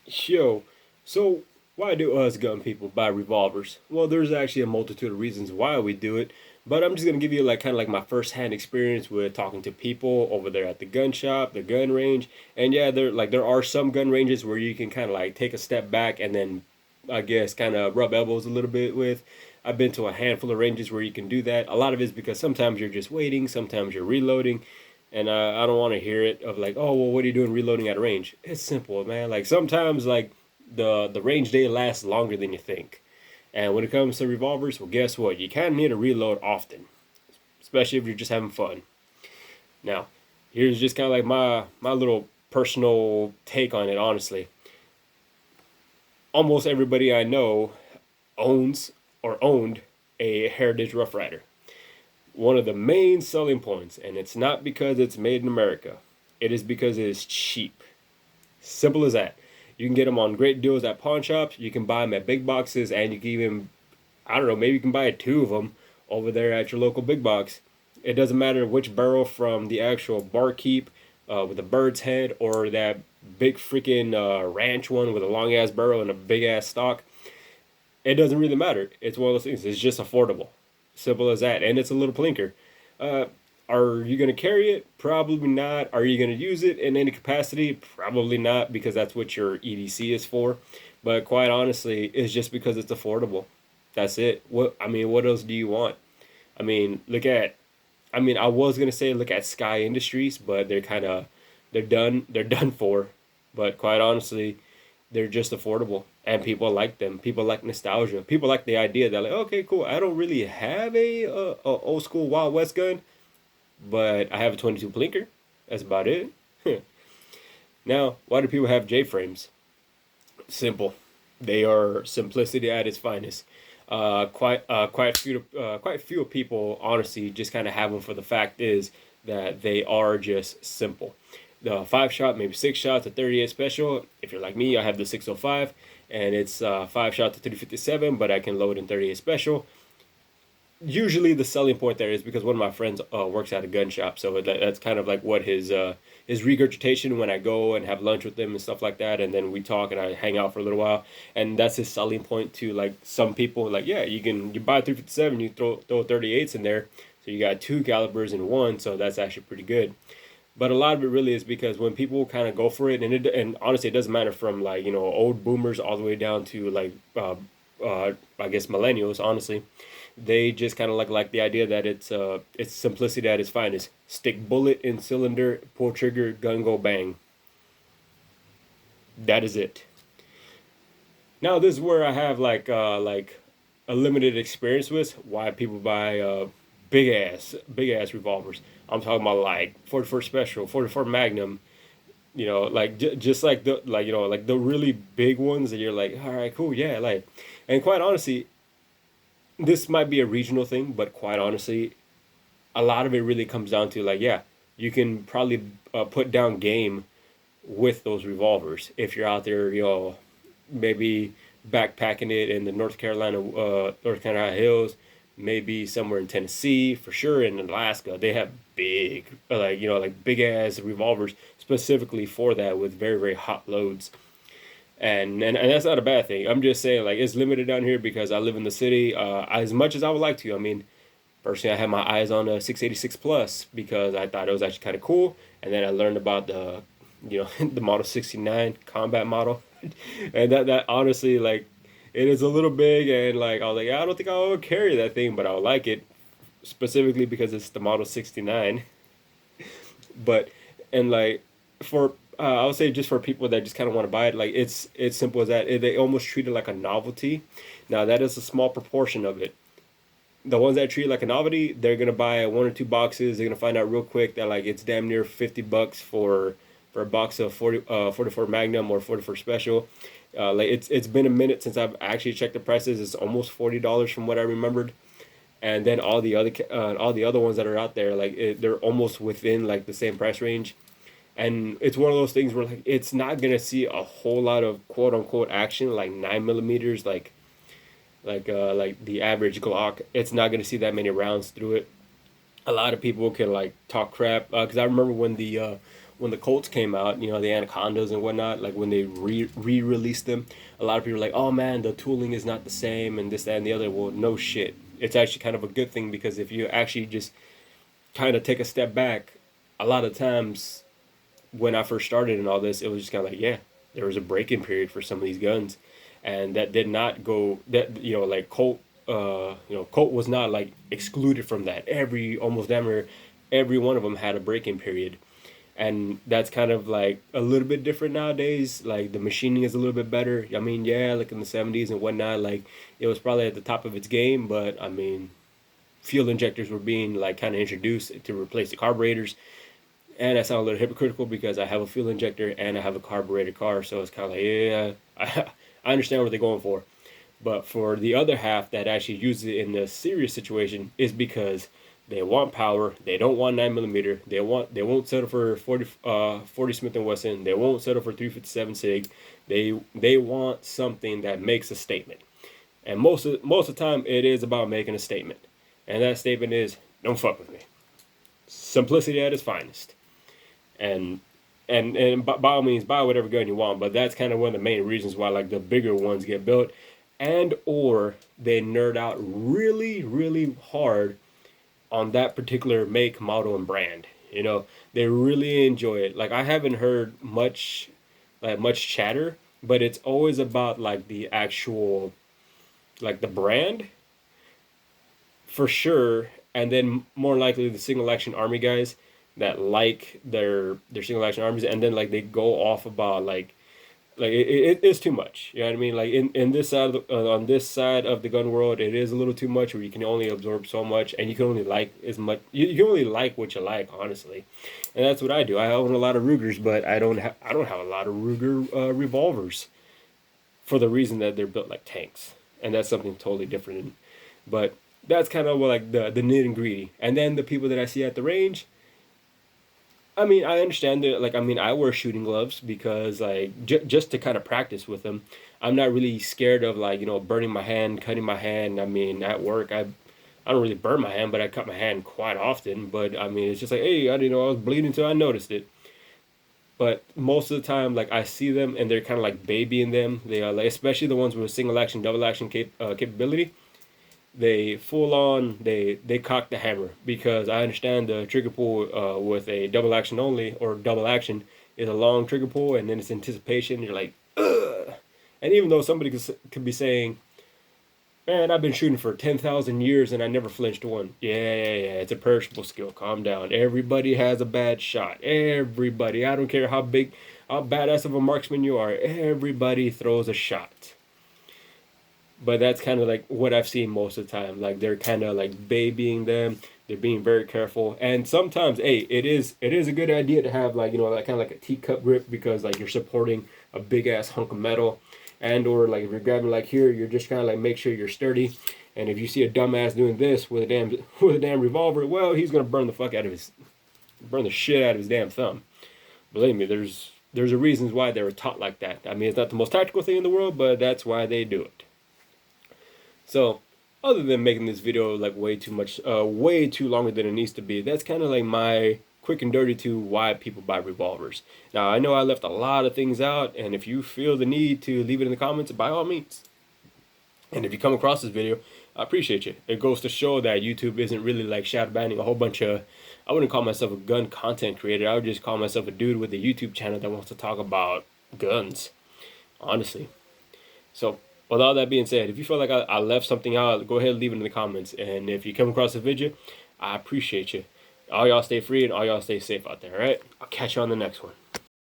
Yo, so why do us gun people buy revolvers? Well, there's actually a multitude of reasons why we do it, but I'm just gonna give you like kind of like my first-hand experience with talking to people over there at the gun shop, the gun range, and yeah, there are some gun ranges where you can kind of like take a step back and then I guess kind of rub elbows a little bit with. I've been to a handful of ranges where you can do that. A lot of it is because sometimes you're just waiting, sometimes you're reloading, and I don't want to hear it of like, oh well, what are you doing reloading at a range? It's simple, man. Like sometimes like the range day lasts longer than you think, and when it comes to revolvers, well, guess what? You kind of need to reload often, especially if you're just having fun. Now, here's just kind of like my little personal take on it. Honestly, almost everybody I know owns or owned a Heritage Rough Rider. One of the main selling points, and it's not because it's made in America, it is because it is cheap. Simple as that. You can get them on great deals at pawn shops. You can buy them at big boxes, and you can even, I don't know, maybe you can buy two of them over there at your local big box. It doesn't matter which barrel from the actual barkeep with a bird's head or that big freaking ranch one with a long ass barrel and a big ass stock. It doesn't really matter. It's one of those things. It's just affordable. Simple as that. And it's a little plinker. Uh, are you going to carry it? Probably not. Are you going to use it in any capacity? Probably not, because that's what your EDC is for. But quite honestly, it's just because it's affordable. That's it. What else do you want? I mean, look at I was gonna say look at Sky Industries, but they're done. They're done for. But quite honestly, they're just affordable, and people like them. People like nostalgia. People like the idea that like, okay, cool. I don't really have a old school Wild West gun, but I have a 22 blinker. That's about it. Now, why do people have J frames? Simple. They are simplicity at its finest. Quite few people honestly just kind of have them for the fact is that they are just simple. The 5 shot, maybe 6 shots, a 38 special. If you're like me, I have the 605, and it's 5 shot to 357, but I can load in 38 special. Usually the selling point there is because one of my friends works at a gun shop, so that's kind of like what his regurgitation when I go and have lunch with him and stuff like that, and then we talk and I hang out for a little while, and that's his selling point to like some people like yeah you buy 357, you throw 38s in there, so you got two calibers in one, so that's actually pretty good. But a lot of it really is because when people kind of go for it, and honestly, it doesn't matter from like old boomers all the way down to like I guess millennials. Honestly, they just kind of like the idea that it's simplicity at its finest. Stick bullet in cylinder, pull trigger, gun go bang. That is it. Now this is where I have like a limited experience with why people buy big ass revolvers. I'm talking about like 44 Special, 44 Magnum, like just like the like the really big ones that you're like, all right, cool, yeah, like, and quite honestly, this might be a regional thing, but quite honestly, a lot of it really comes down to like, yeah, you can probably put down game with those revolvers if you're out there, maybe backpacking it in the North Carolina hills, maybe somewhere in Tennessee, for sure in Alaska. They have big, like big ass revolvers specifically for that with very very hot loads. And that's not a bad thing. I'm just saying like it's limited down here because I live in the city. As much as I would like to, I mean, personally, I had my eyes on a 686 plus because I thought it was actually kind of cool, and then I learned about the Model 69 combat model, and that honestly like it is a little big, and like I was like, yeah, I don't think I'll carry that thing, but I'll like it specifically because it's the Model 69. But and like for I would say just for people that just kind of want to buy it, like it's simple as that. They almost treat it like a novelty. Now that is a small proportion of it. The ones that treat it like a novelty, they're gonna buy one or two boxes. They're gonna find out real quick that like it's damn near $50 for a box of 44 Magnum or 44 Special. Like it's been a minute since I've actually checked the prices. It's almost $40 from what I remembered. And then all the other ones that are out there, like they're almost within like the same price range. And it's one of those things where like it's not gonna see a whole lot of quote unquote action like 9 millimeters, like the average Glock. It's not gonna see that many rounds through it. A lot of people can like talk crap because I remember when the Colts came out, you know, the Anacondas and whatnot, like when they re-released them, a lot of people are like, oh man, the tooling is not the same and this, that, and the other. Well, no shit. It's actually kind of a good thing, because if you actually just kind of take a step back, a lot of times when I first started and all this, it was just kind of like, yeah, there was a break-in period for some of these guns, and that did not go that, you know, like Colt, Colt was not like excluded from that. Almost damn near every one of them had a break-in period, and that's kind of like a little bit different nowadays. Like the machining is a little bit better. I mean, yeah, like in the '70s and whatnot, like it was probably at the top of its game, but I mean, fuel injectors were being like kind of introduced to replace the carburetors. And I sound a little hypocritical because I have a fuel injector and I have a carbureted car, so it's kind of like, yeah, I understand what they're going for. But for the other half that actually uses it in a serious situation, is because they want power. They don't want 9mm. They won't settle for 40 Smith and Wesson. They won't settle for 357 Sig. They want something that makes a statement. And most of the time, it is about making a statement. And that statement is, don't fuck with me. Simplicity at its finest. And by all means, buy whatever gun you want, but that's kind of one of the main reasons why like the bigger ones get built, and or they nerd out really, really hard on that particular make, model, and brand. You know, they really enjoy it. Like I haven't heard much chatter, but it's always about like the actual, like the brand for sure, and then more likely the single action army guys that like their single action armies, and then like they go off about like it is too much. You know what I mean? Like in this side of on this side of the gun world, it is a little too much, where you can only absorb so much, and you can only like as much. You can only like what you like, honestly, and that's what I do. I own a lot of Rugers, but I don't have a lot of Ruger revolvers, for the reason that they're built like tanks, and that's something totally different. But that's kind of like the nitty and gritty. And then the people that I see at the range, I mean, I understand that. Like, I mean, I wear shooting gloves because, like, just to kind of practice with them. I'm not really scared of like, you know, burning my hand, cutting my hand. I mean, at work, I don't really burn my hand, but I cut my hand quite often. But I mean, it's just like, hey, I didn't know I was bleeding until I noticed it. But most of the time, like I see them and they're kind of like babying them. They are like, especially the ones with single action, double action capability. They full on they cock the hammer, because I understand the trigger pull with a double action only, or double action, is a long trigger pull, and then it's anticipation. You're like, ugh. And even though somebody could be saying, man, I've been shooting for 10,000 years and I never flinched one. Yeah, it's a perishable skill. Calm down. Everybody has a bad shot. Everybody. I don't care how badass of a marksman you are. Everybody throws a shot. But that's kind of like what I've seen most of the time. Like they're kind of like babying them. They're being very careful. And sometimes, hey, it is a good idea to have like, you know, like kind of like a teacup grip, because like you're supporting a big ass hunk of metal. And or like if you're grabbing like here, you're just kind of like make sure you're sturdy. And if you see a dumbass doing this with a damn revolver, well, he's gonna burn the shit out of his damn thumb. Believe me, there's a reasons why they were taught like that. I mean, it's not the most tactical thing in the world, but that's why they do it. So, other than making this video like way too longer than it needs to be, that's kind of like my quick and dirty to why people buy revolvers. Now, I know I left a lot of things out, and if you feel the need to leave it in the comments, by all means. And if you come across this video, I appreciate you. It goes to show that YouTube isn't really like shadow banning a whole bunch of, I wouldn't call myself a gun content creator. I would just call myself a dude with a YouTube channel that wants to talk about guns, honestly. So, with all that being said, if you feel like I left something out, go ahead and leave it in the comments. And if you come across the video, I appreciate you. All y'all stay free and all y'all stay safe out there, all right? I'll catch you on the next one.